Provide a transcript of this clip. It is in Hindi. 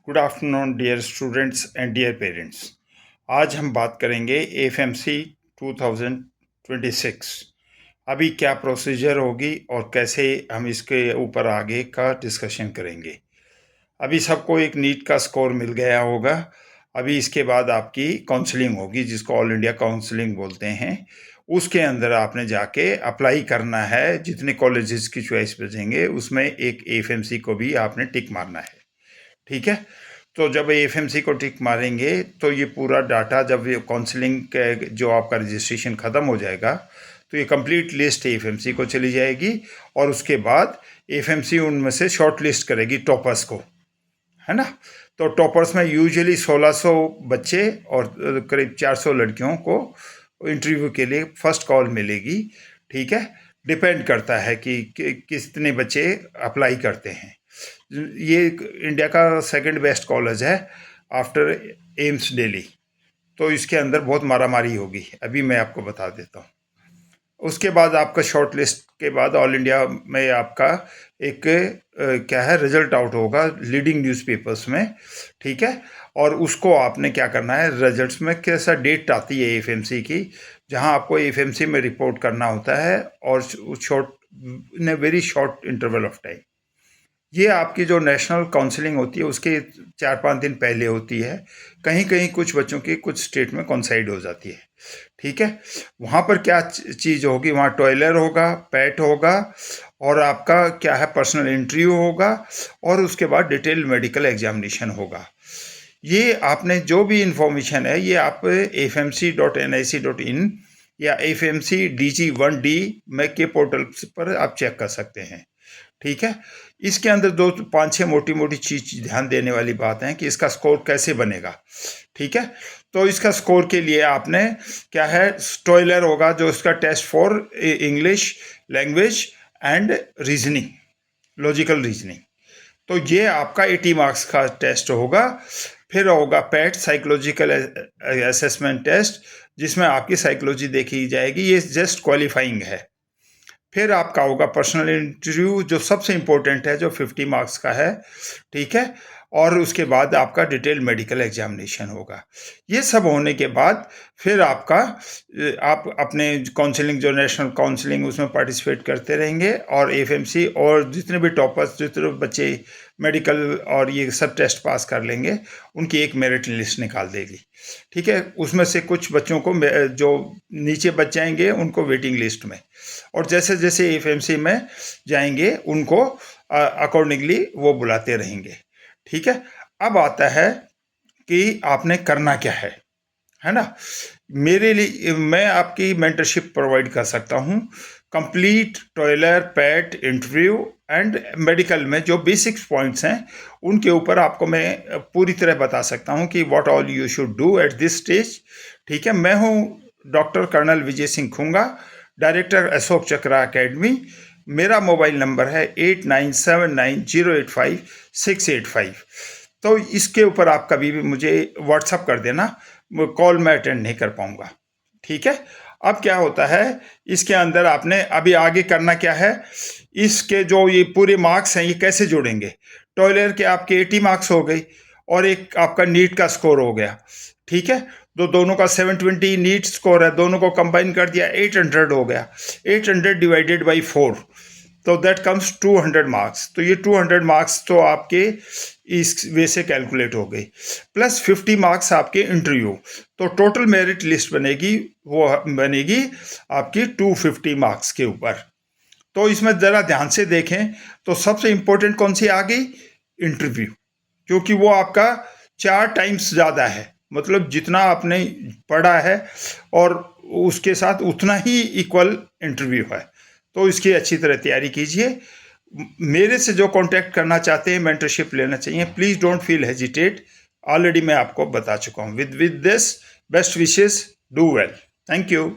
Good afternoon dear students and dear parents. आज हम बात करेंगे एफएमसी 2026। अभी क्या प्रोसीजर होगी और कैसे हम इसके ऊपर आगे का डिस्कशन करेंगे। अभी सबको एक नीट का स्कोर मिल गया होगा। अभी इसके बाद आपकी काउंसलिंग होगी, जिसको ऑल इंडिया काउंसलिंग बोलते हैं। उसके अंदर आपने जाके अप्लाई करना है। जितने कॉलेजेस की चॉइस बचेंगे उसमें एक एफएमसी को भी आपने टिक मारना है। ठीक है। तो जब एफएमसी को टिक मारेंगे तो ये पूरा डाटा, जब ये काउंसलिंग के जो आपका रजिस्ट्रेशन ख़त्म हो जाएगा तो ये कंप्लीट लिस्ट एफएमसी को चली जाएगी और उसके बाद एफएमसी उनमें से शॉर्ट लिस्ट करेगी टॉपर्स को, है ना। तो टॉपर्स में यूजुअली 1600 बच्चे और करीब 400 लड़कियों को इंटरव्यू के लिए फर्स्ट कॉल मिलेगी। ठीक है। डिपेंड करता है कि कितने बच्चे अप्लाई करते हैं। ये इंडिया का सेकंड बेस्ट कॉलेज है आफ्टर एम्स दिल्ली। तो इसके अंदर बहुत मारामारी होगी, अभी मैं आपको बता देता हूँ। उसके बाद आपका शॉर्ट लिस्ट के बाद ऑल इंडिया में आपका एक क्या है रिजल्ट आउट होगा लीडिंग न्यूज़पेपर्स में। ठीक है। और उसको आपने क्या करना है, रिजल्ट्स में कैसा डेट आती है एफएमसी की, जहां आपको एफएमसी में रिपोर्ट करना होता है और short in a very short interval of time. ये आपकी जो नेशनल काउंसलिंग होती है उसके 4-5 दिन पहले होती है। कहीं कहीं कुछ बच्चों की कुछ स्टेट में कॉन्साइड हो जाती है। ठीक है। वहाँ पर क्या चीज़ होगी, वहाँ टॉयलर होगा, पैट होगा और आपका क्या है पर्सनल इंटरव्यू होगा और उसके बाद डिटेल मेडिकल एग्जामिनेशन होगा। ये आपने जो भी इंफॉर्मेशन है ये आप fmc.nic.in या FMC-DG1D में के पोर्टल पर आप चेक कर सकते हैं। ठीक है। इसके अंदर 2-5-6 मोटी मोटी चीज ध्यान देने वाली बात है कि इसका स्कोर कैसे बनेगा। ठीक है। तो इसका स्कोर के लिए आपने क्या है, टॉयलर होगा जो इसका test for English language and reasoning, logical reasoning. तो ये आपका 80 मार्क्स का टेस्ट होगा। फिर होगा पैट साइकोलॉजिकल असेसमेंट टेस्ट, जिसमें आपकी साइकोलॉजी देखी जाएगी, ये जस्ट क्वालिफाइंग है। फिर आपका होगा पर्सनल इंटरव्यू जो सबसे इम्पोर्टेंट है, जो 50 मार्क्स का है। ठीक है। और उसके बाद आपका डिटेल मेडिकल एग्जामिनेशन होगा। ये सब होने के बाद फिर आपका आप अपने काउंसलिंग जो नेशनल काउंसलिंग उसमें पार्टिसिपेट करते रहेंगे और एफएमसी और जितने भी टॉपर्स, जितने बच्चे मेडिकल और ये सब टेस्ट पास कर लेंगे उनकी एक मेरिट लिस्ट निकाल देगी। ठीक है। उसमें से कुछ बच्चों को जो नीचे बच जाएंगे उनको वेटिंग लिस्ट में, और जैसे जैसे एफएमसी में जाएंगे उनको अकॉर्डिंगली वो बुलाते रहेंगे। ठीक है। अब आता है कि आपने करना क्या है ना। मेरे लिए मैं आपकी मेंटरशिप प्रोवाइड कर सकता हूँ। Complete टॉयलर PAT interview and medical में जो बेसिक्स पॉइंट्स हैं उनके ऊपर आपको मैं पूरी तरह बता सकता हूँ कि what all you should do at this stage. ठीक है। मैं हूँ doctor colonel Vijay Singh Khunga, director Ashok चक्रा एकेडमी। मेरा मोबाइल नंबर है 8979085685। तो इसके ऊपर आप कभी भी मुझे व्हाट्सअप कर देना, कॉल मैं अटेंड नहीं कर पाऊंगा। ठीक है। अब क्या होता है, इसके अंदर आपने अभी आगे करना क्या है, इसके जो ये पूरे मार्क्स हैं ये कैसे जोड़ेंगे। टॉयलर के आपके 80 मार्क्स हो गई और एक आपका नीट का स्कोर हो गया। ठीक है। तो दोनों का 720 नीट स्कोर है, दोनों को कंबाइन कर दिया 800 हो गया। 800 डिवाइडेड बाई 4 तो दैट कम्स 200 मार्क्स। तो ये 200 मार्क्स तो आपके इस वे से कैलकुलेट हो गई, प्लस 50 मार्क्स आपके इंटरव्यू। तो टोटल मेरिट लिस्ट बनेगी, वो बनेगी आपकी 250 मार्क्स के ऊपर। तो इसमें ज़रा ध्यान से देखें तो सबसे इम्पोर्टेंट कौन सी आ गई, इंटरव्यू, क्योंकि वो आपका 4 टाइम्स ज़्यादा है। मतलब जितना आपने पढ़ा है और उसके साथ उतना ही इक्वल इंटरव्यू है। तो इसकी अच्छी तरह तैयारी कीजिए। मेरे से जो कांटेक्ट करना चाहते हैं, मेंटरशिप लेना चाहिए, please don't feel hesitate. Already मैं आपको बता चुका हूँ। With this best wishes, do well. Thank you.